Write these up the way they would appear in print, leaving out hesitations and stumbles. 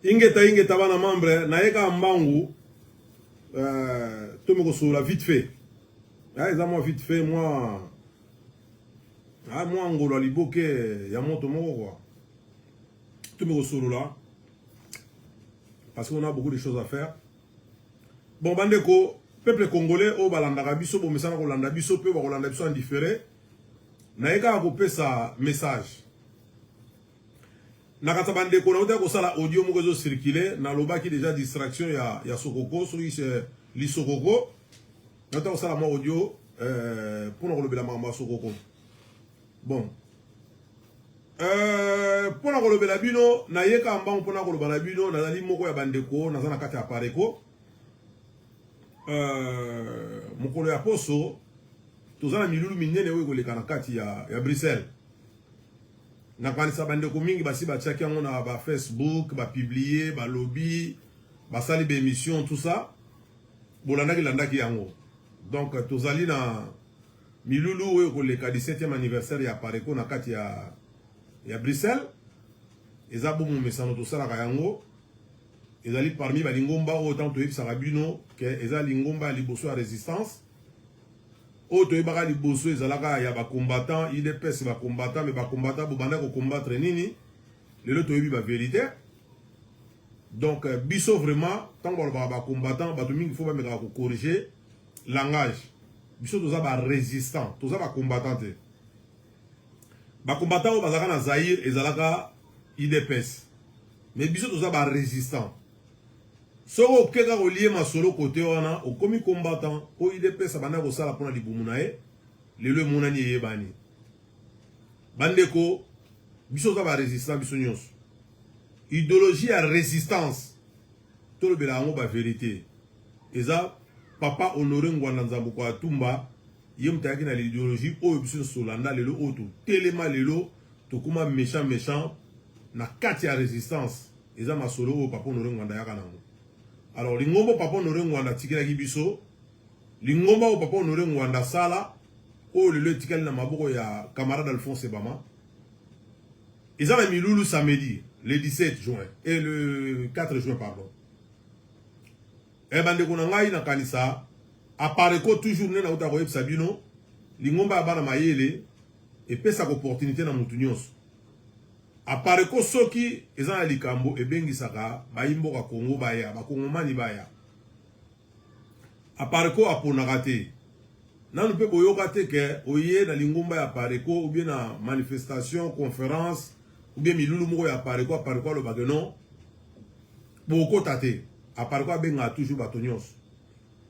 ingeta bana membre na yeka mbangu to me ko sura vite fait moi vite fait moi moi ngolo liboke ya moto moko quoi to me ko sura là parce qu'on a beaucoup de choses à faire. Bon bandeko peuple congolais au balanda biso bo mesana ko landa biso pe ba ko landa biso en différé na yeka ko pesa message na kata bandeko na uta ko sala audio moko zo circuler na lobaki déjà distraction ya sokoko so c'est li sokoko na uta ko sala mo audio pour na ko lobela mama sokoko bon pour na ko lobela bino na yeka mbango pour na ko lobela bino na zali moko ya bandeko na zana kati ya pareko mokolo ya poso tozana milulu minene oyo koleka na kati ya Bruxelles na kanisa bandeko mingi basi batiaki yango na ba Facebook ba publier ba lobby ba sali ba émission tout ça landaki yango donc tozali na milulu oyo koleka 17e anniversaire ya Pareko na kati ya Bruxelles eza bomu mesano to sala yango ezali parmi ba lingomba autant to yebisaka bino ke eza lingomba liboso ya résistance auto yebaka liboso ezalaka ya ba combattant IDPS ba combattant mais ba combattant bo banda ko combattre nini lelo to yebi ba vérité donc biso vraiment tant ba combattant ba to mingi faut ba meka ko corriger langage biso toza ba résistant toza ba combattant te ba combattant o bazaka na Zaïre ezalaka IDPS mais biso toza ba résistant soko keka ko lié masolo côté wana o komi combattant o IDPS bana ko sala pona libumu na e lelo monani yebani bandeko biso za ba résistant biso nyonso idéologie ya résistance to le bela ngo ba vérité eza papa Honoré Ngwanda Nzambo kwa Tumba yemtaki na l'idéologie o biso solanda lelo oto telema lelo to kuma méchant na kati ya résistance eza masolo o papa Honoré Ngwanda yaka nango. Alors lingombo papa Honoré Ngwanda tikela kibiso lingomba o papa Honoré Ngwanda sala o lelo tikali na maboko ya camarade Alphonse Bama eza na milulu samedi le 17 juin et le 4 juin pardon e bande ko na ngai na kanisa Pareko toujours na uta ko yebisa bino lingomba ya bana mayele e pesa ko opportunité na mutu nyonso Pareko soki eza na likambo ebengisaka bayimboka Kongo baya bakongomani baya Pareko aponaka te nanu pe boyoka te ke oye na lingomba ya Pareko ou bien na manifestation conférence ou bien milulu moko ya Pareko alobaka non bokota te Pareko abenga toujours bato nyonso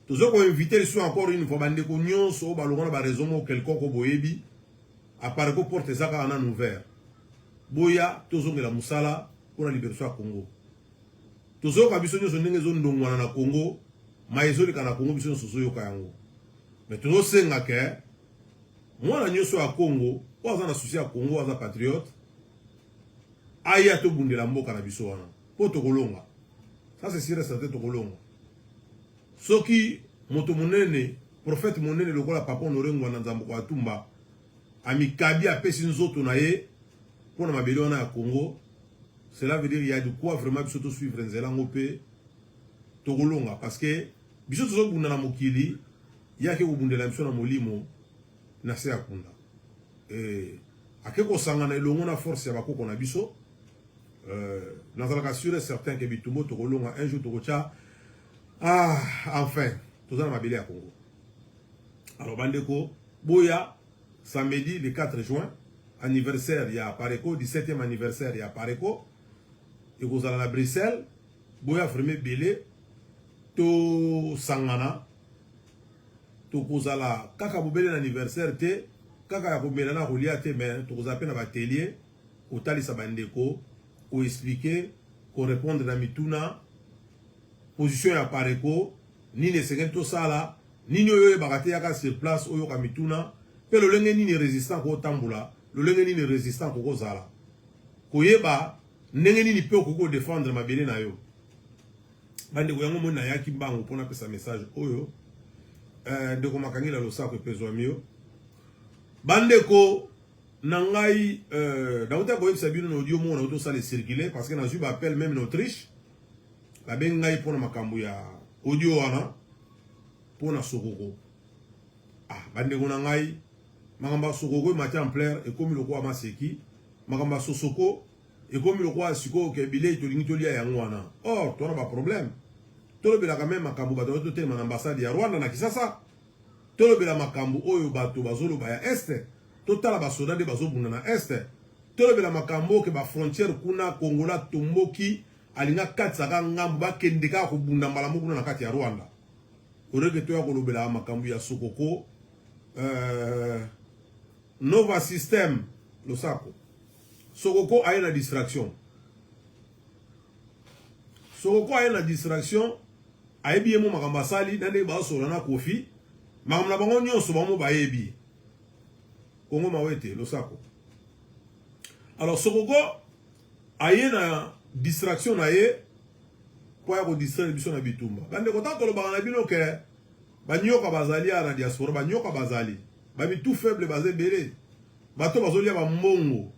tozo ko inviter sur encore une fois bandeko nyonso balonga na ba raison mo quelconque boyebi Pareko porte zaka na ouvert boya tozongela musala pour la libération ya Congo tozo ka biso nyonso ndenge zo ndongwana na Congo maizoli kana Congo biso nyonso yoka yango mais tozo senga ke mwana nyonso ya Congo oza na souci ya Congo oza patriote aya to bundela mboka na biso wana po tokolonga ça c'est sûr et certain tokolonga soki moto monene prophète monene lokola papa Honoré Ngwanda Nzambo kwa Tumba amikabi apesi nzoto na ye pour na mabeli wana ya Congo cela veut dire il y a de quoi vraiment biso to suivre nzela ngope tokolonga parce que biso tozo bunda na mokili yake kubundela biso na molimo na se akunda akeko sangana elongo na force ya bakoko na biso nazalaka sûr et certain que bitumbo tokolonga un jour tokocha enfin toza na mabeli ya Congo. Alors bandeko boya samedi le 4 juin anniversaire ya Pareko 17e anniversaire ya Pareko et kozala na Bruxelles boya vraiment belé to sangana to kozala kaka bobele na anniversaire te kaka ya komela na kolia te mais to kozala pe na batelier otalisa bandeko ko expliquer ko répondre na mituna position ya Pareko nini sengeli to sala nini oyo bakate yaka sur place oyo ka mituna pe lolenge nini résistant ko tambula lolenge nini résistant ko zala koyeba ndenge nini pe ko défendre mabele na yo bande ko yango mona yaki mbango pona pesa message oyo ndeko makangila losako pezwa mio bandeko nangai dauta ko yebisa bino audio mo na auto ça les circuler parce que na ju appel même en Autriche ba bengai pour na makambo ya audio wana pour na Sokoko bandeko nangai makamba Sokoko matin en plaire et comme le roi maseki makamba Sosoko et comme le roi siko ke bilei to lingi to lia yango wana or to na ba problème to le bela quand même makambo ba to te na ambassade ya Rwanda na Kisasa to le bela makambo oyo bato bazolo ba ya este totala basoda de bazobunda na este tolobela makambo ke ba frontière kuna Kongola tomboki alinga katsaka ngambu bakendeka ko bunda malamu kuna na kati ya Rwanda orege to ya kolobela makambo ya Sokoko Nova System lo sako Sokoko a une distraction Sokoko a une distraction ayebi mo makambo sali nande ba so na kofi makambo na bango nyonso ba mo ba yebi Congo mawete lo sako. Alors Sokoko aye na distraction na ye po ya ko distraire biso na bitumba. Bande ko tanto lo bana bino ke banyoka bazali na diaspora banyoka bazali. Ba bitu faible bazé belé. Bato bazoli ya ba mbongo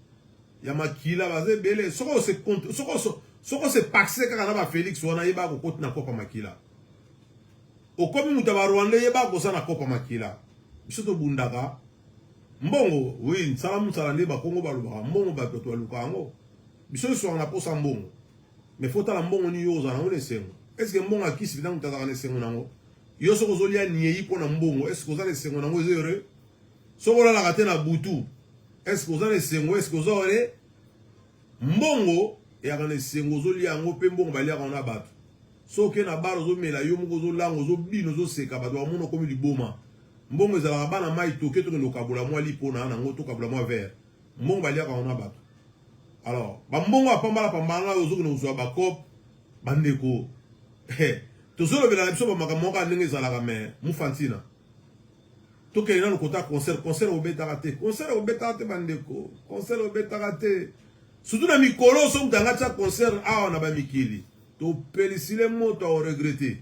ya makila bazé belé. Soko se paxe kaka na ba Félix wana yeba ko koti na kopa makila. Okomi mutaba Rwanda yeba ko sana kopa makila. Biso to bundaka mbongo oui nsalamu salande ba Kongo baluba mbongo ba to lukango biso so na posa mbongo mais faut la mbongo ni yoza na ngone sengo est-ce que mbongo akisi bidangu tazaka ne sengo nango yo so kozolia niyi pona mbongo est-ce que ozale sengo nango ezere so kola la kate na butu est-ce que ozale sengo est-ce que ozore mbongo ya kana sengo zolia ngo pe mbongo balia kana bato so ke na baro zo mela yo moko zo lango zo bino zo seka bato ba mono komi liboma mbongo ezala bana mai toke to no kabula mwa lipona na ngoto kabula mwa vert mbongo balia ka ona bato alors ba mbongo apambala pambanga ozo no zo ba kop bandeko to zo bela biso ba makambo ka ndenge ezala ka me mufantina to ke na no kota concert obeta te bandeko concert obeta te surtout na mikolo so mutanga cha concert awa na ba mikili to pelisile moto o regretter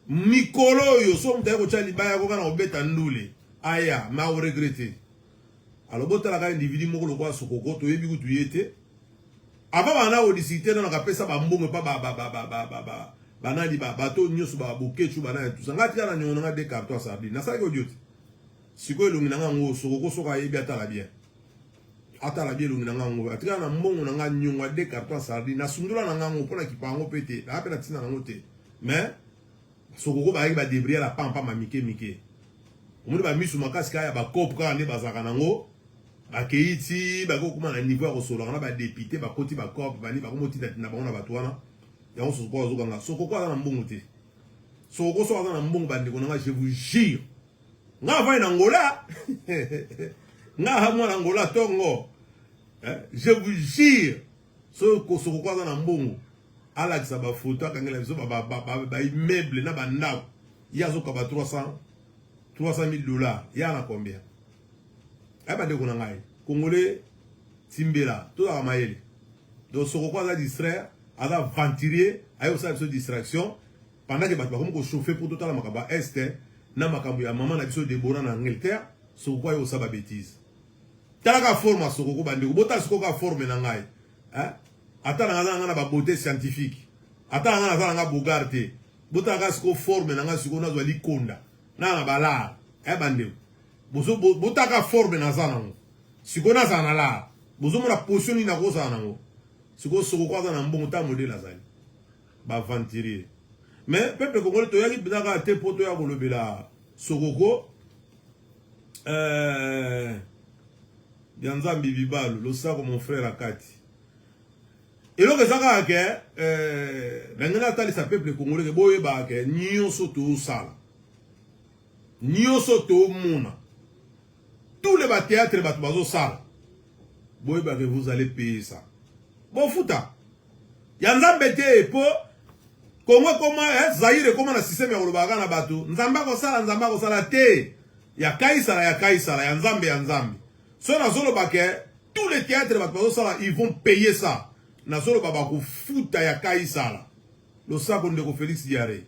Mikolo yo so mtaye ko chali baya ko kana obeta ndule aya ma o regretter alors botala ka individu moko lo kwa Sokoko to yebi kutu yete ava bana o disiter na kapesa ba mbongo pa banali ba bato nyoso ba bokechu bana tout ça ngati kana nyona de carton sardine na sa ko dioti siko elongi na ngo Sokoko so ka yebi atala bien elongi na ngo atika na mbongo na nga nyonga de carton sardine na sundula na ngo pona kipango pete na apena tina na ngote mais Sokoko ba yaki ba débrouiller la pampa ma mike omoni ba misu makasi ka ya ba cop ka ne bazaka nango ba keiti ba ko kuma na niveau ya kosola na ba député ba koti ba cop ba ni ba ko motita na bango na batwana ya on Sokoko zo kanga Sokoko ana mbongo te Sokoko so ana mbongo ba ndeko na je vous jure nga va na Angola nga ha mo na Angola tongo je vous jure Sokoko ana mbongo ala sa ba photo akangela biso ba immeuble na ba ndako yazo ka ba 300,000 dollars ya na combien aba de kuna ngai congolais timbela to la maele donc Sokoko a distraire a venturier ayo sa biso distraction pendant que ba ko chauffer pour total makaba est na makambo ya maman na biso Deborah na Angleterre Sokoko ayo sa ba bêtise talaka forme Sokoko bande ko bota Sokoko ka forme na ngai ata na ba beauté scientifique ata na bogarté bota ka sko forme na nga siko na zo likonda na bala bande bozo bota ka forme na za nango siko na za na la bozo mo la position ni na ko za nango siko Sokoko za na mbongo ta modèle azali ba venturier mais peuple congolais to yaki bidaka te poto ya kolobela Sokoko Bianzambi Bibalo lo sako mon frère Akati. Et donc ça que nangana tali sa peuple congolais boye ba ke nyonso to sala. Nyonso to mona. Tous les théâtres bat bazo sala. Boye ba que vous allez payer ça. Bon futa. Yanzambe te po Congo comment Zaire comment na système ya kolobaka na bato. Nzamba ko sala te. Ya kaisala ya nzambe. So na zolo ba ke tous les théâtres bat bazo sala ils vont payer ça. Na solo baba ko futa ya kaisala lo sako ndeko Félix Diaré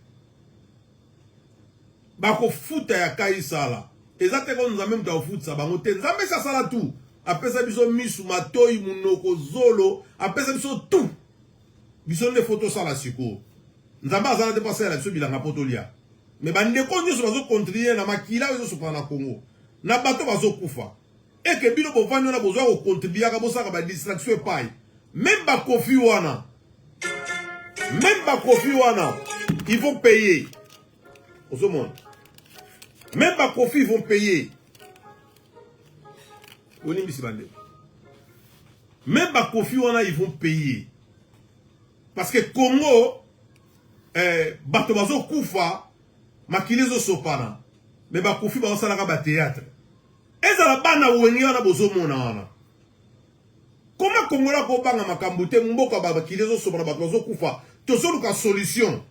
ba ko futa ya kaisala Exactement, nous avons même dans le foot, ça va monter. Nous avons ça là tout. Après ça, nous avons mis sous ma toy, monoko, zolo. Après ça, nous avons tout. Nous avons des photos ça là, suko. Nous avons dépassé la dessus, bilan à potolia. Mais bah, nous avons contribué à ma kila, nous avons na Congo. Na bateau va zo kufa. Et que bino pour vendre, nous avons besoin de contribuer à la distraction et paille. Même ba Kofi Wana. Même ba Kofi Wana. Ils vont payer. Au monde. Même pas Kofi, ils vont payer. Même pas Kofi, ils vont payer. Parce que Congo, Batobazo Koufa, Makilezo Sopana, mais ba Kofi, ba osala ka théâtre. Et ça la bana wengi wana bozo mona. Comment Congo la ko banga makambute mboka ba Makilezo Sopana Batobazo Koufa, to solo ka solution.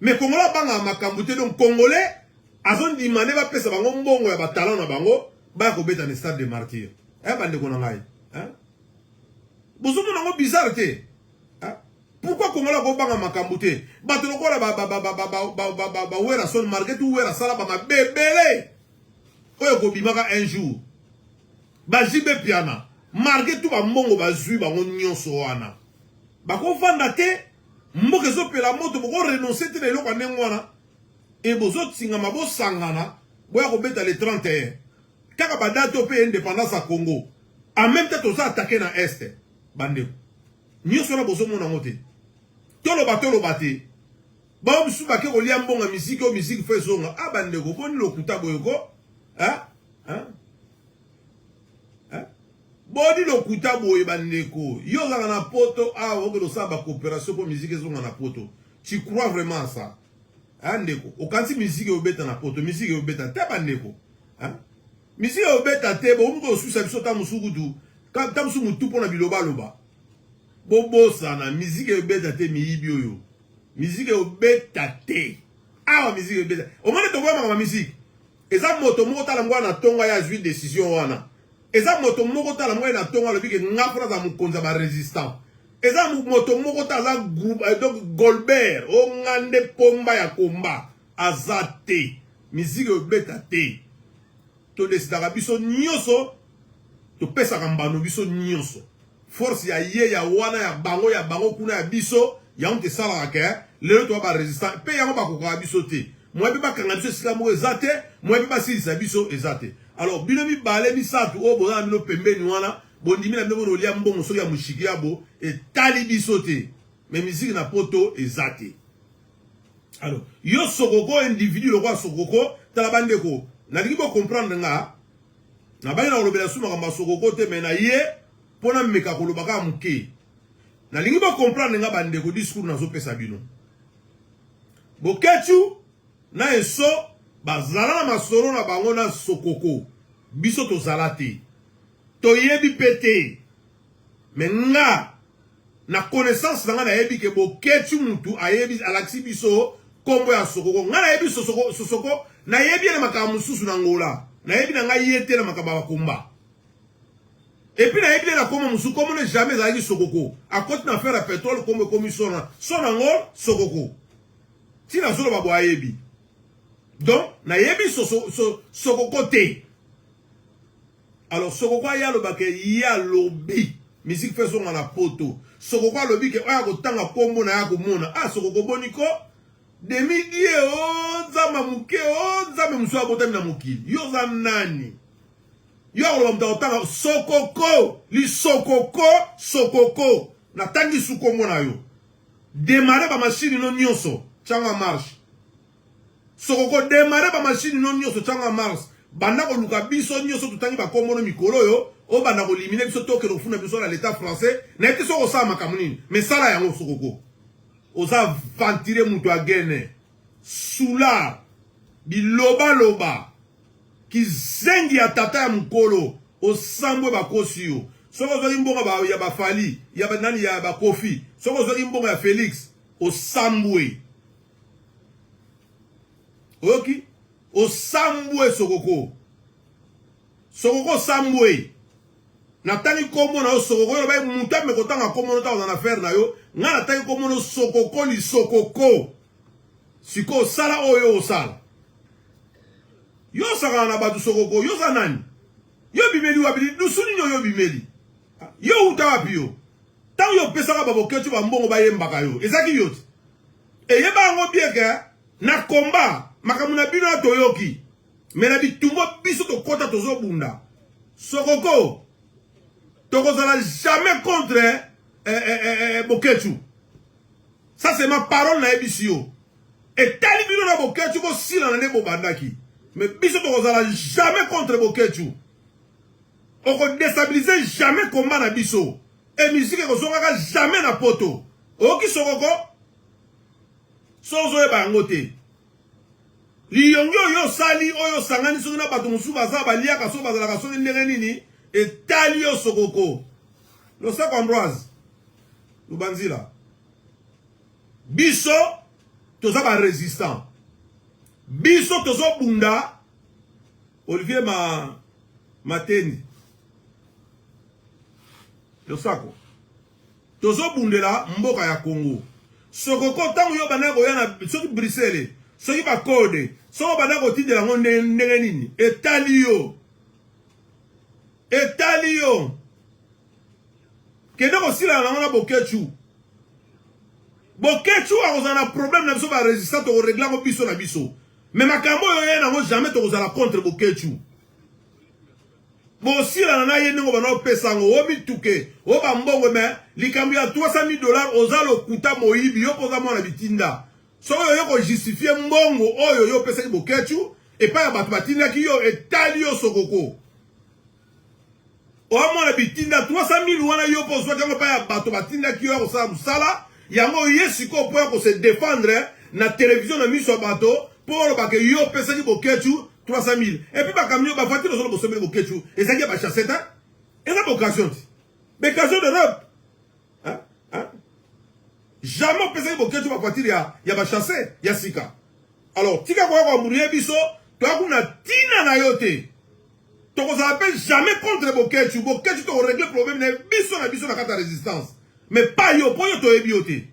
Mais Congo la banga makambute donc Congolais azon di mane ba pesa bango mbongo ya batalon na bango ba ko beta ne stade de martyr bande ko na ngai bozo mo ngo bizarre te pourquoi Congo la ko banga makambu te bato lokola ba wera son market ou wera sala ba mabebele oyo ko bimaka un jour ba jibe piana market tout ba mbongo ba zui bango nyonso wana ba ko vanda te mboke zo pela moto bo renoncer te le ko nengwana. Et vous autres, si vous avez sangana, vous avez le 31. Quand vous avez indépendance à Congo, en même temps, vous avez attaqué dans l'Est. Bandez. Nous sommes besoin de nous. Tout le bateau, le bateau. Bon, vous avez dit que musique fait son. Ah, bandez, vous avez dit que vous avez dit hein? Hein? Hein? Bon, dit le kuta boye bandez. Yo na poto, ah, vous avez dit coopération pour musique son na poto. Tu crois vraiment à ça? Andeko okanti musique obeta na poto musique obeta te bandeko hein musique obeta te bo mko susa biso ta musukudu ta musu mutu pona biloba loba bobo sana musique obeta te miyibi oyo musique obeta te awa musique obeta o mane to bwa ma musique eza moto moko tala ngwa na tonga ya juif décision wana eza moto moko tala ngwa na tonga lobi ke ngapra za mukonza ba résistant eza moto moko taza groupe donc Golbert o ngande pomba ya komba azate musique obeta te to desidaka biso nyonso to pesa kambano biso nyonso force ya ye ya wana ya bango kuna ya biso ya onte sala ke lelo to ba résistant pe yango ba koka biso te moi be ba kanga biso sika mo ezate moi be ba silisa biso ezate alors bino mi bale mi satu o boza bino pembeni wana bondimi na mbongo lia mbongo so ya mushiki yabo et tali bisote mais musique na poto ezate alors yo sokoko individu lo kwa sokoko tala bandeko na libo comprendre nga na bayina olobela suma kamba sokoko te mais na ye pona meka ko lobaka muke na libo comprendre nga bandeko discours na zo pesa bino boketu na eso bazala na masoro na bango na sokoko biso to zalate to yebi pete menga na connaissance na yebi ke boketu mutu ayebi alaksi biso kombo ya sokoko nga na yebi sosoko na yebi na makamba mususu na ngola na yebi na nga yete na makamba bakomba et puis na yebi na kombo mususu kombo ne jamais zaki sokoko a côté na faire pétrole kombo commission sona ngol sokoko ti na zolo babo ayebi donc na yebi sokoko te. Alors, sokoko ya lobake ya lobi musique fait son na poto sokoko lobi ke oya ko tanga kombo na ya ko mona ah sokoko boniko demi die o nzama muke o nzama muso abota na mukili yo za nani yo lo mta tanga sokoko li sokoko na tangi su kombo na yo démarrer ba machine no nyonso changa marche sokoko démarrer ba machine no nyonso changa marche banda ko luka biso nyonso tutangi ba komono mikolo yo o banda ko liminer biso toke no funa biso na l'état français na ete so ko sa makamuni mais sala yango sokoko oza ventire mutu agene sula biloba ki zengi ya tata ya mukolo o sambwe ba kosi yo soko zo mbonga ba ya ba fali ya ba nani ya ba kofi soko zo mbonga ya Félix o sambwe oki o sambwe sokoko sambwe na tangi komo na sokoko yo ba muta me kotanga komo na na affaire na yo nga na tangi komo no sokoko li sokoko siko sala oyo osala Yo saka na batu sokoko, yo sanani. Yo bimeli wabili, dusuni yo bimeli. Yo uta wapi yo. Tant yo pesaka babo ketu ba mbongo ba yembaka yo. Ezaki yot. E yeba ngo bieke na komba makamuna bino toyoki. Mena bitumbo biso to kota tozo bunda. Sokoko. Tokozala jamais contre Boketu. Ça c'est ma parole na ebisio. Et tali bino na Boketu ko sila na nebo bandaki. Mais biso tokozala jamais contre Boketu. On ne déstabiliser jamais combat na biso. Et musique ko zonga jamais na poto. Oki sokoko. Sozo e bangote. Liyongo yo sali oyo sangani so na bato musu baza balia kaso bazala kaso ndenge nini et tali yo sokoko. Lo sako Ambroise. Lubanzila. Biso toza ba résistant. Biso tozo bunda. Olivier Mateni. Lo sako. Tozo bundela mboka ya Congo. Sokoko tango yo bana ko yana soki Bruxelles. Soki ba code. Soko bana ko tindela ngo ndenge nini. Etalio. Kende ko sila na ngona Boketu. Boketu a kozana problème na biso ba résistant to régler ko biso na biso. Mais makambo yo yena ngo jamais to kozala contre Boketu. Bo sila na ye ngo bana pesa ngo o mituke o ba mbongo me likambi ya $300,000 ozalo kuta moyibi yo poza mwana bitinda. So yo ko justifier mbongo oyo yo pesa ki Boketu et pas ya batu batinda ki yo etali yo sokoko. O mwana bitinda $300,000 wana yo pozo jango pa ya batu batinda ki yo ko sa musala yango yesiko po ko se défendre na télévision na miso bato pour ba ke yo pesa ki Boketu $300,000. Et puis, bakamio, ba voiture, nous sommes Boketu. Et ça y est, ba chassette, hein? Et ça, occasion. Mais occasion d'Europe. Hein? Jamais on peut Boketu, ba voiture, y a ba chassé, y a sika. Alors, tika kwa mourir biso, toi, on a tina na yote. Donc, on s'appelle jamais contre Boketu. Boketu, on règle le problème, na biso na kata résistance. Mais pas yo, pour yo, to ebiote.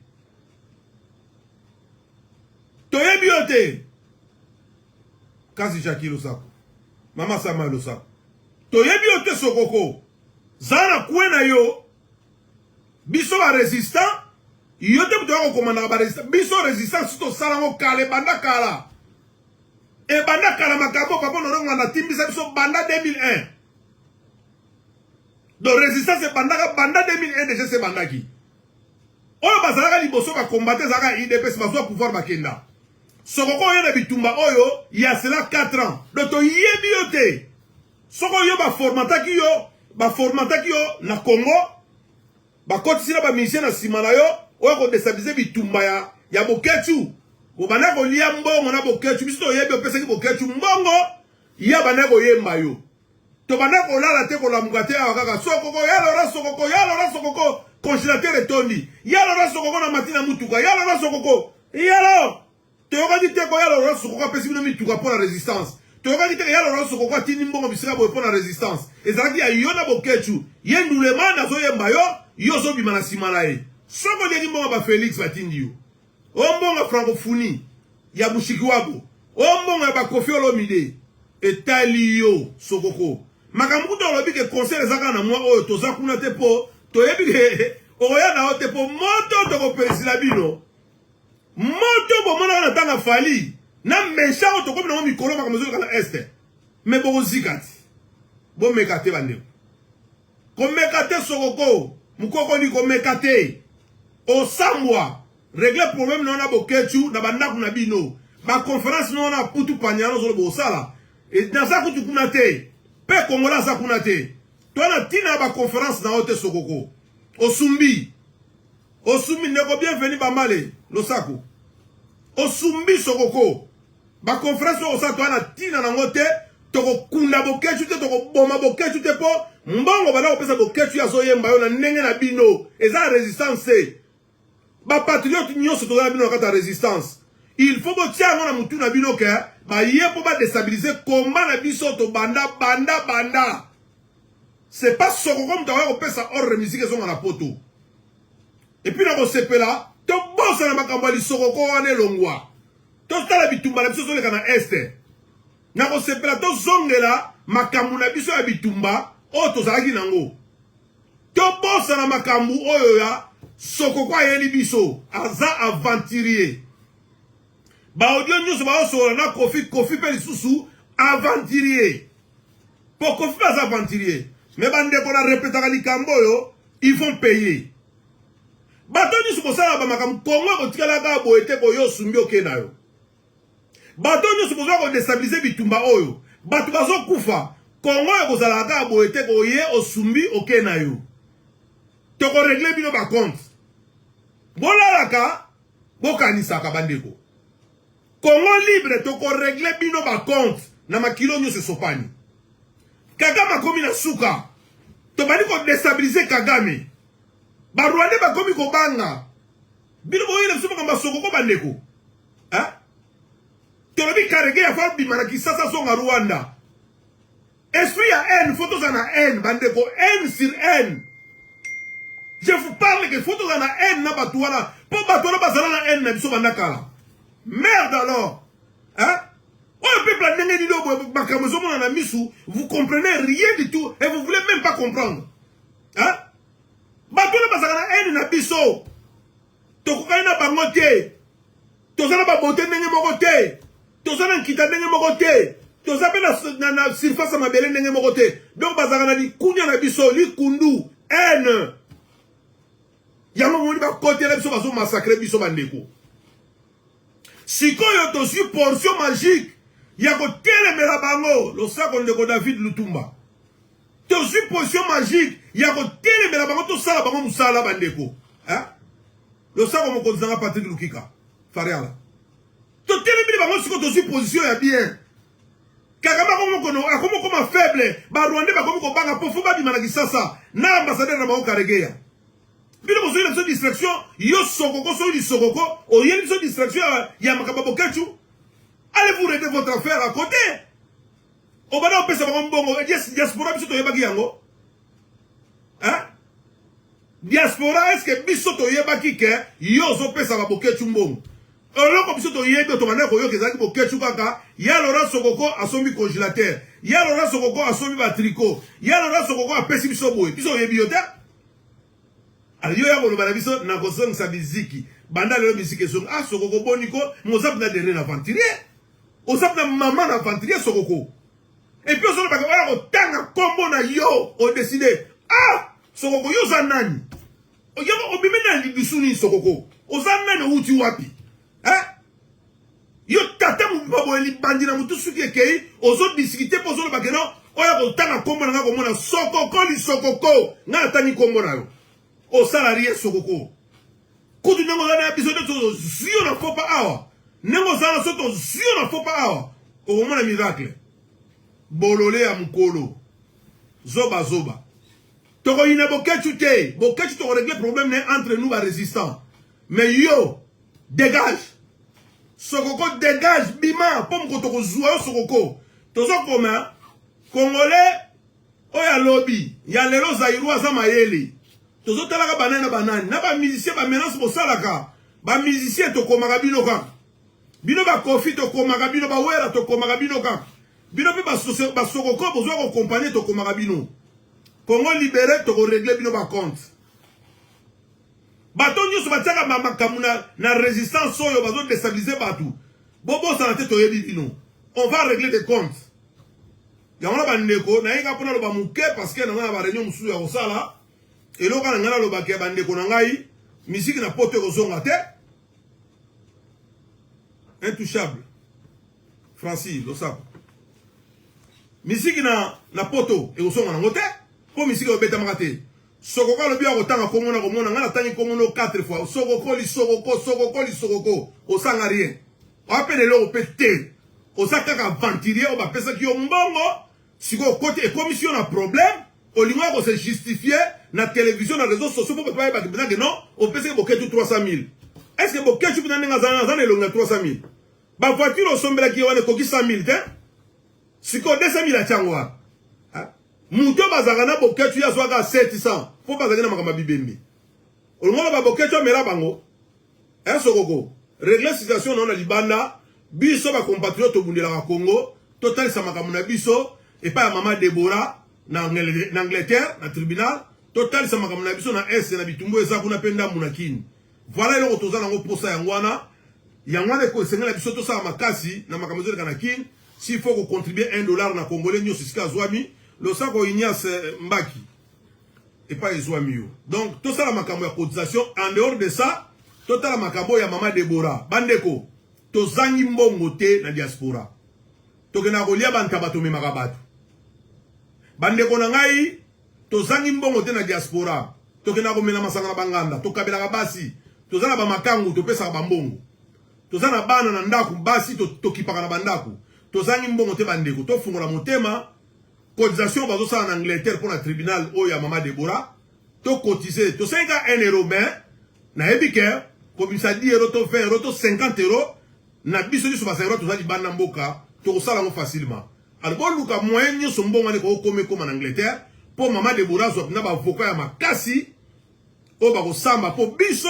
To ebiote. Kasi Jackie Losako. Mama Sama Losako. Toyebi ote sokoko. Zana kwena yo. Biso ba résistant. Yote buto komanda ba résistant. Biso résistant sito salango kale banda kala. E banda kala makabo papa no ngana timbisa biso banda 2001. Do résistance e banda 2001 déjà c'est banda ki. Oyo bazalaka liboso ba combattre zaka IDPS bazo pouvoir bakenda. Sokoko yo na bitumba oyo ya cela 4 ans. Donc to yebi yote. Soko yo ba formataki yo na Congo. Ba kotisi na ba mission na sima na yo oyo ko déstabiliser bitumba ya Boketu. Ko bana ko lia mbongo na Boketu biso to yebi opesa ki Boketu mbongo ya bana ko yemba yo. To bana ko lala te ko lamuka te akaka sokoko ya lora sokoko congélateur etondi. Ya lora sokoko na matina mutuka. Ya lora sokoko. Ya lora Toyoka dit ko yalo ro sokoko pesi bino mituka pour la résistance. Toyoka dit yalo ro sokoko tini mbongo bisika pour la résistance. Ezaki ya yona Boketu. Yendulema na zo yemba yo zo bima na simala e. Soko de mbongo ba Félix batindi yo. O mbongo francophonie ya Bushikiwabo. O mbongo ya ba Koffi Olomide etali yo sokoko. Makambu to lobi ke conseil ezaka na mwa oyo toza kuna te po toyebi ke oya na ote po moto to ko pesila bino. Moto bomona na tanga fali na mesha to ko na mikolo ba kamzo kana este me bo zikati bo mekate bande ko mekate sokoko mukoko ni ko mekate o samwa régler problème na Boketu na banda kuna bino ba conférence na putu panyano zo bo sala et dans ça kutu kuna te pe kongola sa kuna te to na tina ba conférence na ote sokoko Osumbi neko bienvenue ba male Losako Osumbi sokoko ba conférence o sa to na tina na ngote to ko kunda Boketu te to ko boma Boketu te po mbongo bana opesa Boketu ya so yemba yo na ndenge na bino eza résistance ba patriote nyonso to na bino na kata résistance il faut que tia na mutu na bino ke ba yepo ba déstabiliser combat na biso to banda c'est pas sokoko mtawa opesa ordre musique zo na poto. Et puis, dans ce là, tu bosses dans ma campagne, sokoko wane longwa. Tu as la bitumba, la biso le kana este. na ko sepela to zongela makambu na biso ya bitumba o tozalaki nango to bosa na makambu oyo ya Sokoko ayeli biso aza aventurier ba audio nyonso ba osola na Kofi pe lisusu aventurier po Kofi pas aventurier mais bande ko na répétaka likambo yo ils vont payer bato nyonso kosala ba makambu Kongo ko tikala ka boete ko yo sumbi okenda yo bato nyonso kozwa ko déstabiliser bitumba oyo bato bazo kufa Kongo ko kozala ka boete ko ye osumbi okenda yo to ko régler bino ba compte bolalaka bokanisaka bandeko Congo libre to ko régler bino ba compte na makilo nyonso sopani Kagame akomi na suka to bani ko déstabiliser Kagame ba Rwanda bakomi ko banga bino boyele biso kamba Sokoko bandeko to lobi karege ya fa bimana kisasa songa Rwanda esprit ya haine photos na haine bandeko haine sur haine. Je vous parle que photos dans la haine na batouana. Pour batouana basala na haine na biso bandakala. Merde alors. Hein? Oh, le peuple a n'engé dido bakamozo mon anamisu. Vous comprenez rien du tout et vous voulez même pas comprendre. Hein? Batouana basala na haine na biso. Tokokai na bangote. Tozana ba bote n'engé mokote. Tozana nkita n'engé mokote. Tozapé na surface ma belle n'engé mokote. Donc basala na li kunya na biso li kundu haine. Yama moni ba côté la biso bazo massacrer biso bandeko. Sikoyo to suis portion magique. Ya ko telemela bango lo sako ndeko David Lutumba. To suis portion magique. Ya ko telemela bango to sala bango musala bandeko. Hein? Lo sako mo konzanga Patrick Lukika. Fariala. To telemela bango siko to suis position ya bien. Kagame akomo koma faible. Ba Rwanda bakomo ko banga po fuba bimana kisasa. Na ambassadeur na bango karegeya. Bino bozo une distraction, yo Sokoko so di Sokoko, o yeli so distraction ya makababo kechu. Allez vous régler votre affaire à côté. O bana opesa ba mbongo, diaspora biso to yebaki yango. Hein? Diaspora est-ce que biso to yebaki ke yo zo pesa ba bokechu mbongo. Oloko biso to yebi to bana ko yo kezaki bokechu kaka, ya Laurent Sokoko asombi congélateur, ya Laurent Sokoko asombi ba tricot, ya Laurent Sokoko apesi biso boye. Biso yebi yo te. Alors yo ya kolobala biso na kosong sa biziki banda lelo biziki song Sokoko boniko mozap na derrière na aventurier ozap na maman na aventurier Sokoko et puis on ba ko tanga kombo na yo o décider Sokoko yo za nani o yo obimena libisuni Sokoko o za nani uti wapi yo tata mu babo eli bandina mutu suki ekei ozo discuter pour zo ba ke non o ya ko tanga kombo na ko mona Sokoko li Sokoko na tani kombo na yo au salarié Sokoko. Quand tu n'as pas besoin de zio na faut pas awa. Nengo zana soto zio na faut pas awa. Au moment de miracle. Bololé à mukolo. Zoba zoba. Toko ina bokechu te. Bokechu to régler problème entre nous les résistants. Mais yo dégage. Sokoko dégage bima pom ko toko zuwa Sokoko. Tozo koma Congolais oya lobby. Ya lelo Zaïrou azama yeli. Tozo talaka banani na ba musicien ba menace bo salaka ba musicien to komaka bino ka bino ba Kofi to komaka bino ba wera to komaka bino ka bino pe ba Sokoko bozo ko accompagner to komaka bino Congo libéré to ko régler bino ba compte bato nyuso bataka mamakamuna na résistance oyo bazo déstabiliser batu bobo sa tête to yebi bino on va régler des comptes yango ba ndeko na yinga pona lo ba muke parce que na ba réunion musu ya osala. Et là, quand on a le baquet bandé qu'on a eu, musique n'a pas été aux terre. Intouchable. Francis, le sable. Musique n'a pas été aux terre. Pour musique au bêta maraté. Sokoko le bien autant comme on a atteint comme on a 4 fois. Sokoko. Au sang à rien. On appelle le pété. Au sac à ventilier, on va faire ça qui est un bon. Si vous côté commission a problème, au lieu de se justifier. Na télévision, na réseaux sociaux, pour pas que non, on peut se boquer tout 300 000. Est-ce que boquet tu peux donner à 300 000? Ba voiture au sombre qui est coquille 100 000, hein? Si qu'on 200 000 à Tchangwa. Mouto bazagana boquet tu as soit à 700. Faut pas gagner ma bibembi. Au moins, ba boquet tu as mera bango. Hein, Sokoko? Régler la situation dans la Libanda, biso ba compatriote au Bundela Congo, total sa makambo na biso et pas maman Deborah na Angleterre na tribunal total sa makambo na biso na est na bitumbo eza kuna penda munakini voilà le toza nango posa yangwana ko sengela biso to sa makasi na makambo zo kana kin s'il faut qu'on contribue $1 na congolais nyo sika zwami lo sako Ignace Mbaki et pas zwami yo donc to sa la makambo ya cotisation en dehors de ça total la makambo ya maman Deborah bandeko to zangi mbongo te na diaspora to kena kolia bantaba to memaka bato bandeko na ngai to zangi mbongo te na diaspora to kena komela masanga na banganda to kabela basi to zana ba makangu to pesa ba mbongo to zana bana na ndaku basi to kipaka na bandako to zangi mbongo te bandeko to fungola motema cotisation bazo sa en Angleterre pour la tribunal o ya maman Deborah to cotiser to 5 €1 ben na ebike comme ça 10 € to 20 € to 50 € na biso ni so ba 5 € to zali bana mboka to sala ngo facilement alors bon luka moyen ni so mbongo ne ko kome comme en Angleterre pour maman Deborah so na ba avocat ya makasi o ba ko samba pour biso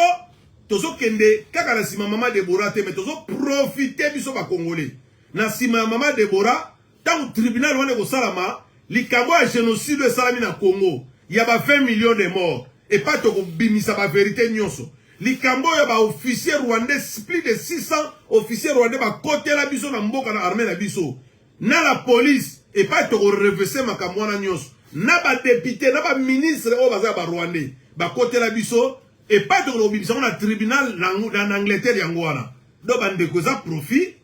tozo kende kaka na sima maman Deborah te mais tozo profiter biso ba congolais na sima maman Deborah tant tribunal wane ko salama likambo ya génocide salami na Congo ya ba 20 millions de morts et pas to ko bimisa ba vérité nyonso likambo ya ba officier rwandais plus de 600 officiers rwandais ba côté la biso na mboka na armée na biso na la police et pas to ko reverser makambo na nyonso na ba député na ba ministre o baza ba rwandais ba côté la biso et pas to ko bimisa na tribunal na Angleterre yango wana do bande ko za profit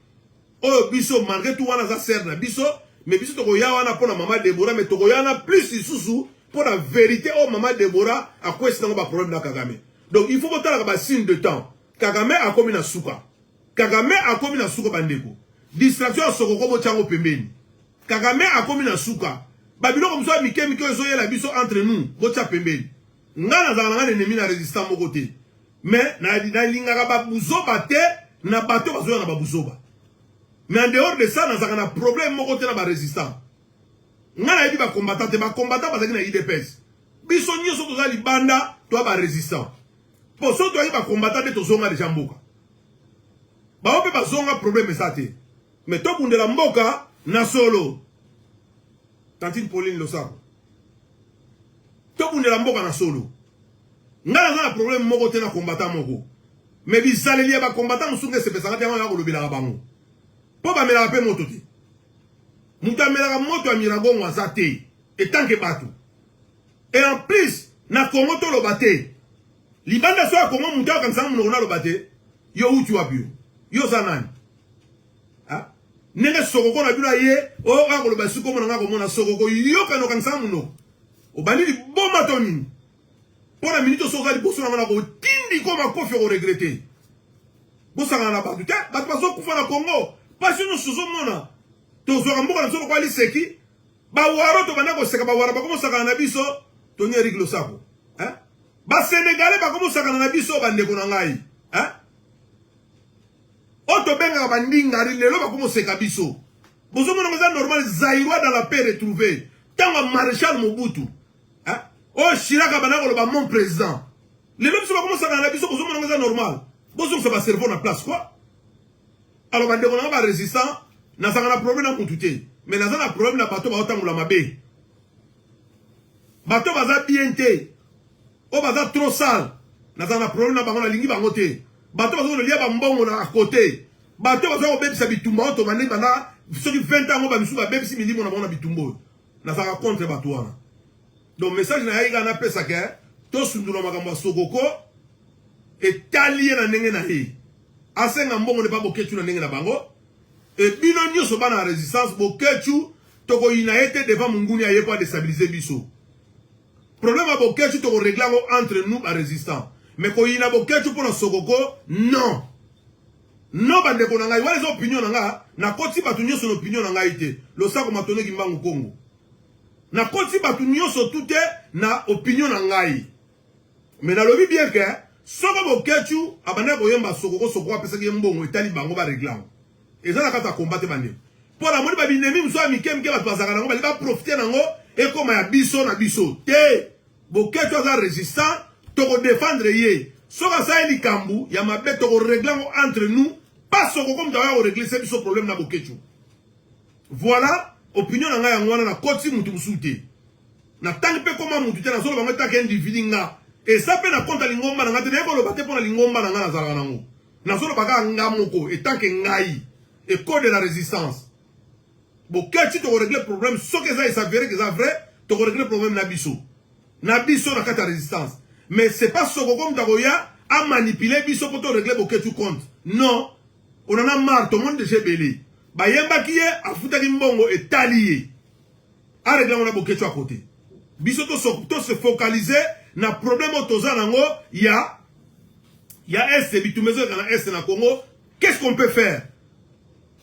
o biso malgré tout wana za ser na biso mais biso to ko ya wana pour la maman Deborah mais to ko ya na plus isusu pour la vérité o maman Deborah a quoi c'est ba problème na Kagame. Donc il faut que tu aies un signe de temps. Kagame a commis na souka. Kagame a commis na souka bandeko. Distraction à sokoko bochango pembeni. Kagame a commis na souka. Babilo comme ça mike zoye la biso entre nous bocha pembeni. Ngana za ngana ennemi na résistant mo côté. Mais na lingaka ba buzoba te na bato bazoya na ba buzoba. Mais en dehors de ça na za na problème mo côté na ba résistant. Ngana yebi ba combattant te ba combattant bazaki na IDPS. Biso nyoso to za libanda to ba résistant. Pour ceux qui ont combattu des zonga de Jamboka. Bah, on peut pas zonga problème ça te. Mais toi, pour de la mboka, na solo. Tantine Pauline le sait. Toi, pour de la mboka, na solo. N'a pas de problème, moko te na combattant moko. Mais bizarre, il y a pas combattant, on souhaite se faire ça, on a le bila bango. Pour pas me la paix moto te. Mouta me la moto a mirago mwazate. Et tant que batou. Et en plus, na Congo to lo bate. Libanda so Congo muta kansa mu na lo bate. Yo utu wapi yo zanani. Ah? Nenge sokoko na bila ye, o ka ko lo basu ko mona ko mona sokoko yo kano kansa mu no. O bani li bomba toni. Pour la minute so gali boso na ko tindi ko ma ko fe ko regretter. Bosa na ba duta, ba paso ku fa na Congo. Pas nous sozo mona. To zo mboka na so ko ali seki. Ba waro to bana ko seka ba waro ba ko saka na biso to ni riglo sako. Hein? Ba Sénégalais ba ko saka na biso ba ndeko na ngai. Hein? Oto benga ba ndinga lelo ba ko seka biso. Bozo mona ngoza normal Zaïrois dans la paix retrouvée. Tanga Maréchal Mobutu. Hein? Oh Chirac bana ko ba mon président. Lelo biso ba ko saka na biso bozo mona ngoza normal. Bozo se ba cerveau na place quoi? Alors ba ndeko na ba résistant na sanga na problème na mututé. Mais na zana problème na bato ba otangula mabe. Bato baza bien te. O baza trop sale. Na zana problème na bango na lingi bango te. Bato baza lia ba mbongo na à côté. Bato baza ko bebisa bitumba to bandi bana soki 20 ans ba misu ba bebisi milimo na bango na bitumbo. Na sanga contre bato wana. Donc message na yiga na pesa ke to sundula makambo sokoko et talié na ndenge na ye. Asenga mbongo ne ba boketu na ndenge na bango. Et bino nyoso bana résistance boketu toko inaete devant munguni aye pas déstabiliser biso. Problème à boketu toko régler entre nous à résistants. Mais ko ina boketu pour na sokoko non. Non bande ko nanga wale opinion nanga na koti batu nyoso opinion nanga ite. Lo sako matone kimbangu Congo. Na koti batu nyoso toute na opinion nanga. Mais na lobi bien que soko boketu abana ko yemba sokoko sokoko pesa ki mbongo etali bango ba régler. Et ça, la combattre bande. Pour la moni babi nemi mso amikem ke batwazaka nango bali ba profiter nango et comme ya biso na biso. Te boketu za résistant to ko défendre ye. Soka sa eli kambu ya mabe to ko régler entre nous pas soko comme ta va régler ce biso problème na boketu. Voilà, opinion na nga yangwana na koti mutu musute. Na tangi pe koma mutu te na solo bango ta ken dividinga. Et ça peut na konta lingomba na nga te ko lo bate pona lingomba na nga na zala nango. Na solo baka nga moko et tant que ngai et code de la résistance. Bon kati to régler problème so que ça s'avère que ça vrai, to régler problème na biso. Na biso na kata résistance. Mais c'est pas soko comme dagoya a manipuler biso pour to régler boké tu compte. Non, on en a marre tout le monde de chez Belé. Ba yemba kiye afuta kimbongo et talié. A régler on a boké tu à côté. Biso to se focaliser na problème otoza nango ya est bitumezo kana est na Congo. Qu'est-ce qu'on peut faire?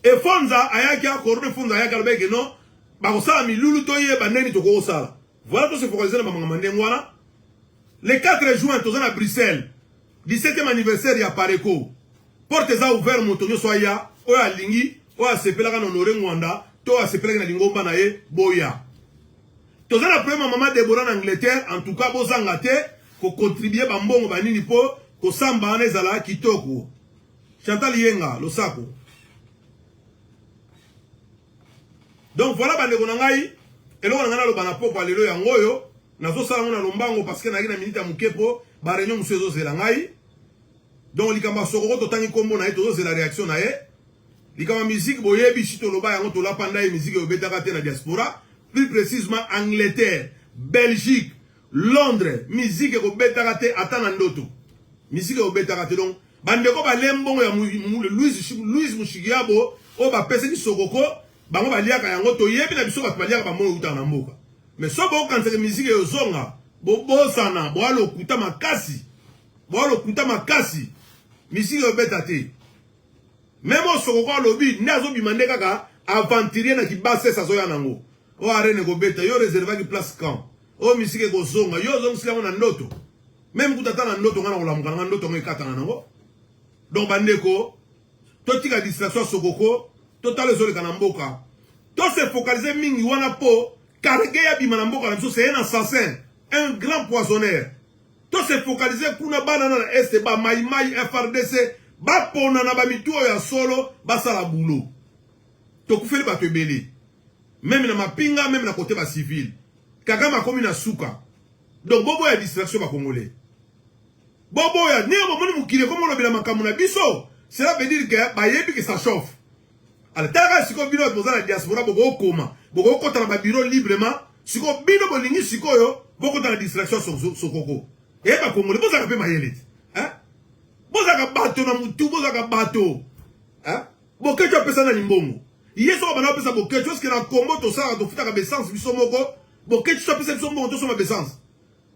Et Fonza ayaki akorde Fonza ayaki albeke non ba ko sala milulu to ye ba neni to ko sala. Voilà tout se focaliser na mangama ndengwana. Le 4 juin toza na Bruxelles. 17e anniversaire ya Pareko. Porte za ouvert motonyo soya oya lingi oya sepelaka na honoré Mwanda to a sepelaka na lingomba na ye boya. Toza na premier maman Deborah en Angleterre en tout cas bozanga te ko contribuer ba mbongo ba nini po ko samba na ezala kitoko. Chantal Yenga losako. Donc voilà bande ko ngai eloko ngana lo bana poko alelo ya ngoyo nazo sala ngona lombango parce que na kina minute ya mukepo ba réunion musezo zela ngai. Donc likamba soko to tangi kombo na eto zela réaction na e. Likamba musique boyebi chito loba yango to la panda e musique obetaka te na diaspora. Plus précisément Angleterre, Belgique, Londres, musique ko betaka te atana ndoto. Musique ko betaka te donc bandeko ba lembongo ya Louise Mushigiabo o ba pese ki sokoko bango ba liaka yango to yebi na biso ba liaka ba mo uta na mboka. Mais so bo kanse musique yo zonga bo bosana bo alo kuta makasi. Bo alo kuta makasi. Musique ko betate. Même au sokoko lobi nazo bimande kaka aventurier na ki basse sa zoya nango. O arene go beta yo réserver ki place camp. O misike go zonga yo zonga sila na ndoto. Même kutata na ndoto ngana kulamuka na ndoto ngekata na nango. Donc bandeko to tika distraction sokoko total zole kana mboka. To se focaliser mingi wana po karge ya bima na mboka na biso c'est un assassin, un grand poissonneur. To se focaliser kuna banana na est ba mai FRDC ba pona na ba mituo ya solo ba sala boulot. To kufeli ba tebeli. Même na mapinga, même na côté ba civil. Kagama komi na suka. Donc bobo ya distraction ba congolais. Bobo ya ni bobo ni mukile comme on la makamuna biso. Cela veut dire que ba yebi que ça chauffe. Alors tara siko bino boza la diaspora bobo koma. Bobo kota na ba bureau librement. Siko bino bolingi siko yo boko ta la distraction sokoko. Et ba congolais boza ka pe mayele. Hein? Boza ka bato na mutu boza ka bato. Hein? Boke tu pesa na limbongo. Yeso bana pesa boke chose que na Congo to sara to futa ka essence biso moko boke tu pesa biso moko to so ma essence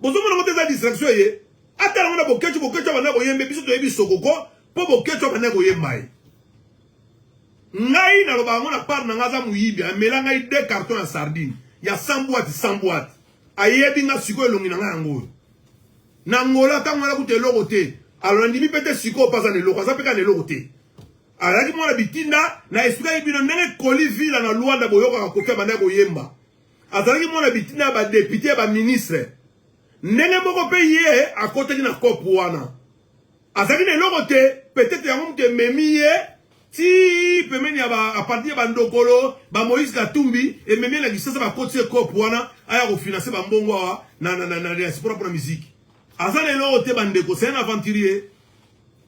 bozo mona ngote za distraction ye ata na boke tu bana ko yembe biso to yebi sokoko po boke tu bana ko yembai ngai na loba ngona par na ngaza muyibi amela ngai 2 cartons ya sardine ya 100 boîtes ayebi nga siko elongi na nga ngo na ngola ta ngala kute loko te alors ndimi pete siko pasa ne loko za peka ne loko te. Alaki mwana bitinda na esika ibino nenge koli vila na Luanda boyoka kakokia bandako yemba. Azalaki mwana bitinda ba député ba ministre. Nenge moko pe ye akotaki na kopu wana. Azalaki ne loko te peut-être yango mte memi ye ti pemeni ya ba partir ba ndokolo ba Moïse Katumbi et memi na kisasa ba kotie kopu wana aya ko financer ba mbongo wa na diaspora pour la musique. Azalaki loko te bandeko c'est un aventurier.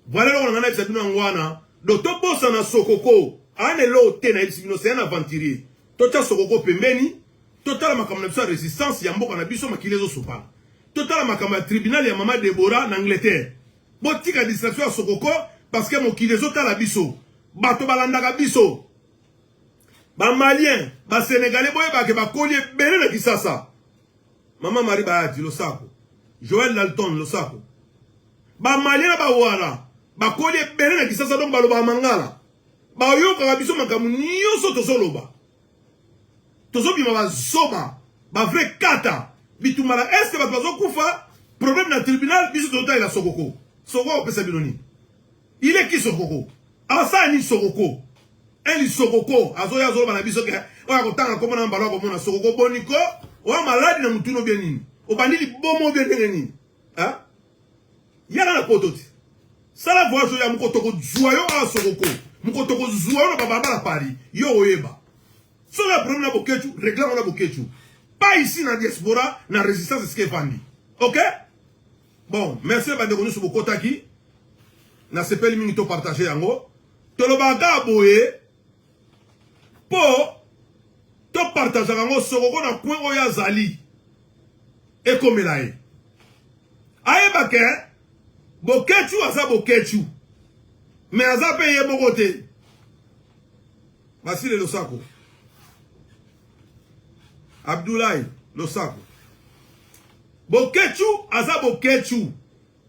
Voilà loko ngana bisa bino ngwana. Donc, to bossa na sokoko, ane lo te na ibisibino, c'est un aventurier. Tota sokoko pembeni, tota la makama na biso résistance ya mboka na biso makilezo sopa. Tota la makama tribunal ya Maman Deborah en Angleterre. Botika distraction ya sokoko, parce que mokilezo ta la biso. Bato balandaka biso. Ba Malien, ba Sénégalais boye ba ke ba kolie bene na kisasa. Maman Marie Bayati lo sako. Joël Dalton lo sako. Ba Malien ba wara. Ba koli bene na kisasa donc baloba mangala ba yoka ka biso makamu nyoso to soloba to so bima ba zoba ba vrai kata bitumala est ba bazo kufa problème na tribunal biso to taila sokoko sokoko pesa binoni il est qui sokoko asa ni sokoko eli sokoko azoya zo ba na biso ke o ya kotanga komo na mbalo ko mona sokoko boniko o maladi na mutuno bien nini o bandili bomo bien nini hein yala na pototi. Ça la voix ya mukotoko joyo a sokoko mukotoko joyo na baba la Paris yo oyeba So la problème na bokechu, réclame na bokechu. Pas ici dans la diaspora, dans la résistance de ce qui est fandi. Ok? Bon, merci de nous sur beaucoup qui. Na sepeli mingi to partager yango. To lo baga boye. Po to partager yango soko na point oya zali. E komelaye. Aye bake bokechu asa bokechu. Mais asa peye mokote. Basile Losako. Abdoulaye Losako. Bokechu asa bokechu.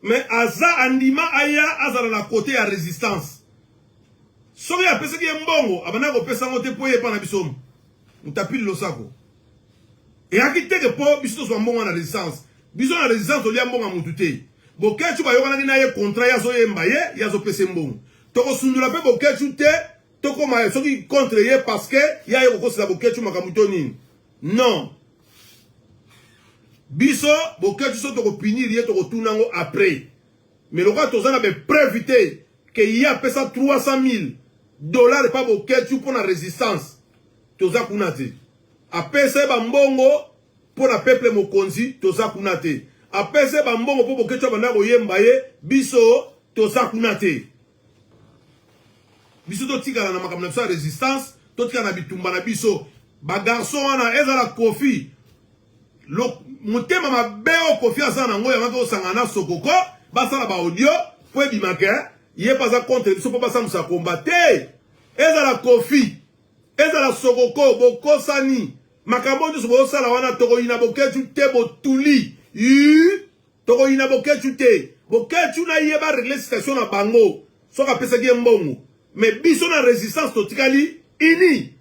Mais aza andima aya aza na côté ya résistance. Soki ya pesa ki mbongo abana ko pesa ngote poye pa na biso. Mutapili Losako. Et akiteke po biso so mbongo na résistance. Biso na résistance olia mbongo mutute. Bokechu ba yokana na ye contrat ya so yemba ye ya so pesa mbongo. Toko sundula pe bokechu te toko ma soki contre ye parce que ya yo ko sala bokechu makamuto nini. Non. Biso, bokechu so toko punir ye toko tunango après. Mais le cas tozana be préviter que y a pesa 300,000 $ pa bokechu pour la résistance. Toza kunate. Apese ba mbongo pour la peuple mokonzi toza kunate. Apese ba mbongo pour bokechu bana ko yemba ye biso toza kunate. Biso to tika na makamna sa résistance, to tika na bitumba na biso. Ba garçon wana ezala Kofi. Mutema mabeo Kofi azana ngoya mato sangana sokoko basala ba audio po bimake ye paza contre biso po basa musa combattre ezala Kofi ezala sokoko bokosani makambo nyo so sala wana toko ina bokechu te botuli toko ina bokechu te bokechu na ye ba régler situation na bango soka pesa ki mbongo mais biso na résistance totikali ini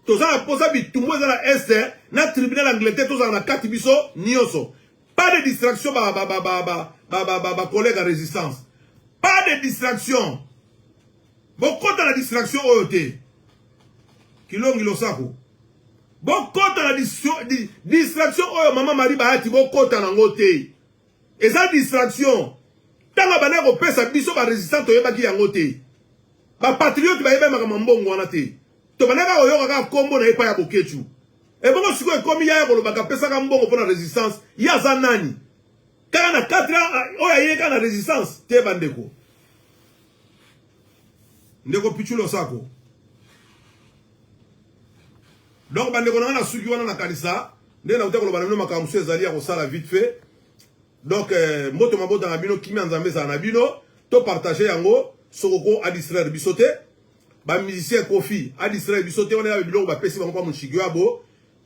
toza na posa bitumbo za na este na tribunal Angleterre toza na kati biso nyoso. Pas de distraction collègue à résistance. Pas de distraction. Beaucoup de la distraction oyote. Kilongi Losako. Beaucoup de la distraction oyo maman Marie Bahati beaucoup de nangote. Et ça distraction. Tanga bana ko pesa biso ba résistance toyeba ki yangote. Ba patriote ba yeba makamambongo wana te. To banaka oyoka ka kombo na epa ya bokechu. E bongo siko ekomi ya ko lobaka pesa ka mbongo pour la résistance. Ya za nani? Kaka na 4 ans oya yeka na résistance te bandeko. Ndeko Pichulo Sako. Donc bandeko na suki wana na kanisa, nde na utako lobana no makamso ezali ya ko sala vite fait. Donc moto mabota na bino kimi nzambe za na bino to partager yango sokoko a distraire bisote. Ba musicien Kofi a distraire bisote on a biloko ba pesi ba ko munchigyo abo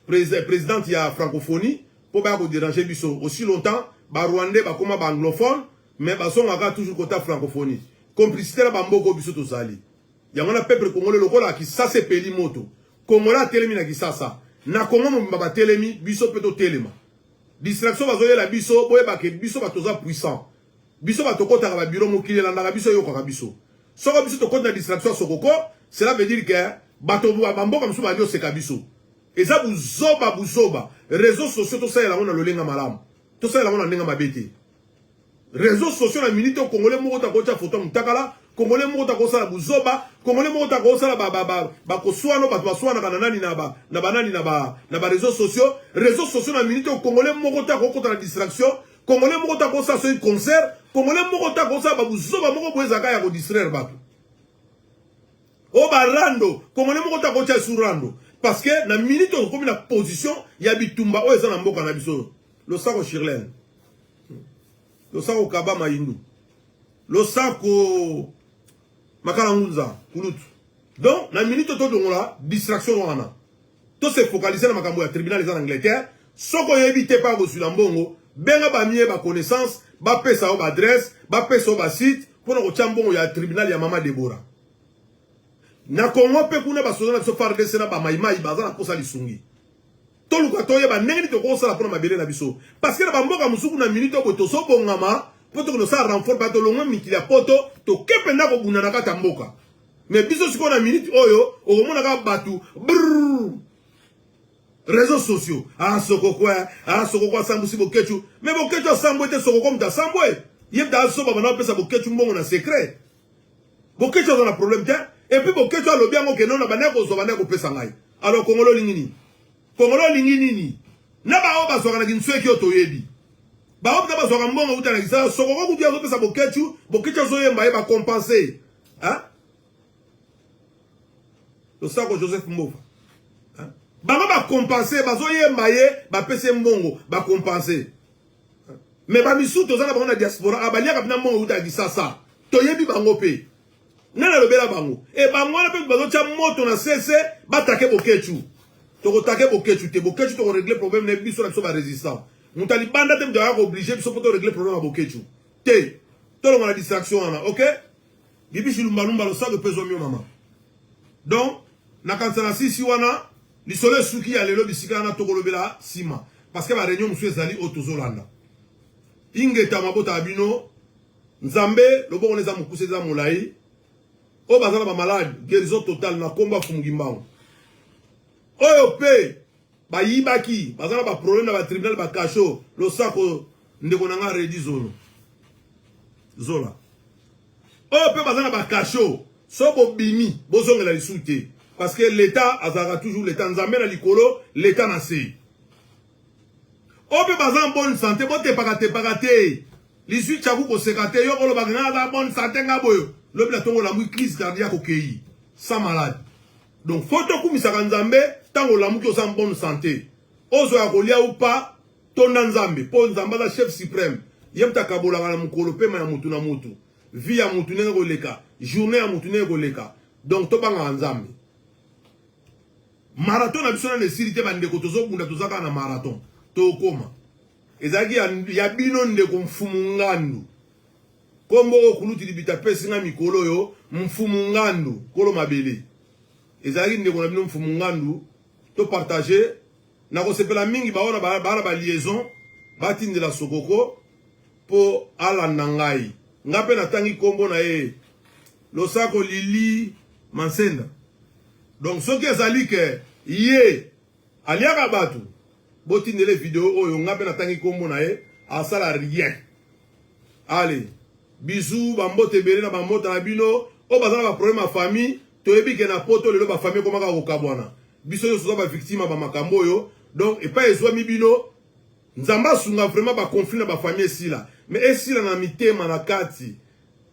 président ya francophonie pour ba ko déranger biso aussi longtemps ba rwandais ba koma ba anglophone mais ba son aka toujours côté francophonie complicité na ba mboko biso to sali yango na peuple congolais lokola ki ça c'est peli moto congolais telemi na ki sasa na kongo mo ba telemi biso peto telema distraction bazoye la biso boye ba ke biso ba toza puissant biso ba tokota ba biro mokile la na biso yoko ka biso. Soko biso to compte na distraction sokoko, cela veut dire que bato bamboka mso ba dio sekabiso. Eza buzoba, réseaux sociaux to ça la on a lolenga malamu. To ça la on a ndenga mabete. Réseaux sociaux na minute congolais moko ta kocha photo mutakala, congolais moko ta kosa la buzoba, congolais moko ta kosa la ba koswano ba baswana kana nani na ba réseaux sociaux na minute congolais moko ta kokota na distraction. Congolais moko ta kosa so concert, Congolais moko ta kosa ba buzoba moko boezaka ya ko distraire bato. O barando, Congolais moko ta kocha surando parce que na minute on comme na position ya bitumba o eza na mboka na biso. Lo sako Shirlen. Lo sako Kaba Mayindu. Lo sako Makala Ngunza Kulutu. Donc na minute to dongola distraction wana. To se focaliser na makambo ya tribunal en Angleterre, soko yebite pa kosulambongo. Benga ba mie ba connaissance, ba pesa o ba adresse, ba pesa o ba site, pour na ko chambongo ya tribunal ya Mama Deborah. Na Congo pe kuna ba sozana so farde sena ba maimai bazana kosa lisungi. Toluka toye ba nengi to kosa la pona mabele na biso. Parce que ba mboka musuku na minute ko to so bongama, poto ko sa renfort ba to longa mikila poto to kependa ko bunana kata mboka. Mais biso siko na minute oyo, o mona ka batu. Réseaux sociaux. Ah, sokoko sambusi bokechu. Mais bokechu sambo ete sokoko mta sambo e. Yep da so baba na pesa bokechu mbongo na secret. Bokechu a un problème te. Et puis bokechu a lobi yango ke non na baneko zo baneko pesa ngai. alors Congolo lingini Congolo lingini ni na ba o bazwaka na kinswe ki otoyebi ba o bazwaka mbongo utana kisa sokoko kudia zo pesa bokechu zo yemba e ba compenser hein le sako Joseph Mbofa hein ba compenser ba zo yemba ye ba pesa mbongo ba compenser mais ba misu tozana ba na diaspora abalia ka na mbongo utana kisa sa toyebi bango pe nana lobela bango e bango na pe bazo cha moto na cesse batake bokechu to take bokechu te bokechu to régler problème na biso na biso ba résistant mutali banda te mdoya ko obligé biso pour régler problème à bokechu te to lo na distraction ana OK bibishi lumbalumba lo sa de peso mio mama donc na kansana sisi wana li solo suki ya lelo bisika na to kolobela sima parce que ba réunion monsieur ezali otozolanda ingeta mabota abino nzambe lobo oneza mukuse za mulai o bazana ba malade guérison totale na komba fumugimbango oyo pe ba yibaki bazana ba problème na ba tribunal ba kasho lo sako ndeko nanga redi zola oyo pe bazana ba kasho so bo bimi bozongela lisute parce que l'état azara toujours l'état nzambe na likolo l'état na se oyo pe bazana bonne santé bote pakate l'issue chaku ko sekate yo kolo bagana la bonne santé ngaboyo lobi la tongo la mou crise cardiaque au pays sans malade donc photo kumisaka nzambe tango la mou ki osa bonne santé ozo ya kolia ou pas tonda nzambe po nzamba la chef suprême yemta kabola na mukolo pema ya mutu na mutu vie ya mutu nenge koleka journée ya mutu nenge koleka donc to banga nzambe marathon na biso na nesirite bandeko tozobunda tozaka na marathon to koma ezaki ya bino ndeko mfumu ngandu kombo okuluti libita pesi nga mikolo yo mfumu ngandu kolo mabele ezaki ndeko na bino mfumu ngandu to partager na kosepela mingi baona ba liaison batindela sokoko po alanda ngai ngape natangi kombo na ye losako Lili Mansenda donc soki ezali ke ye aliaka batu botindele video oyo ngape natangi kombo na ye asala rien allez bisous bambote bele na bamota na bino o bazala ba problème à famille toyebi ke na poto lelo ba famille komaka kokabwana biso yo soza ba victime ba makambo yo donc et pas ezwa mi bino nzamba sunga vraiment ba conflit na ba famille sila mais esila na mitema na kati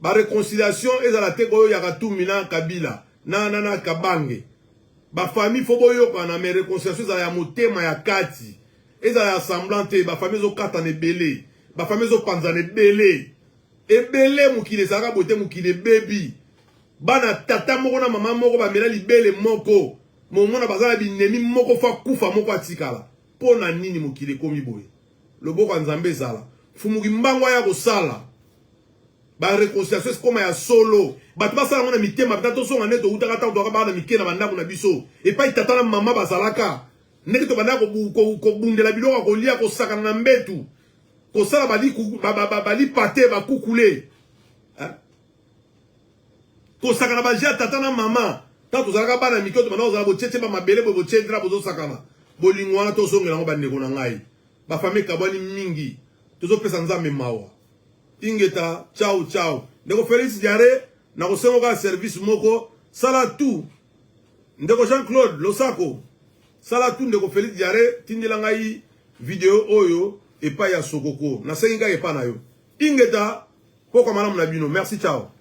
ba réconciliation ezala te koyo ya katumina kabila na kabange ba famille fo boyo kana mais réconciliation ezala ya motema ya kati ezala ya semblante ba famille zo kata ne belé ba famille zo panza ne belé ebele mukile saka bote mukile baby bana tata moko na mama moko ba mela libele moko momona bazala binemi moko fa kufa moko atikala pona nini mukile komi boye loboko nzambe zala fumuki mbango ya kosala ba réconciliation c'est comme ya solo batu basala mona mitema bitato songa neto utaka ta doka bana mikena bandako na biso et pas tata na mama bazalaka ndeke to bandako ko bundela biloko ko lia ko sakana na mbetu ko sala bali pate ba kukule hein ko sakana ba ja tata na mama tato zalaka bana mikoto bana ozala bocheche ba mabele bo bochendra bozo sakana bolingwana to songela ngo bandeko na ngai ba famille kabani mingi tozo pesa nzambe mawa ingeta ciao ndeko Félix Diaré na ko sengo ka service moko sala tout ndeko Jean-Claude Losako sala tout ndeko Félix Diaré tindela ngai video oyo epa ya sokoko na senga epa na yo ingeta poko malamu na bino merci ciao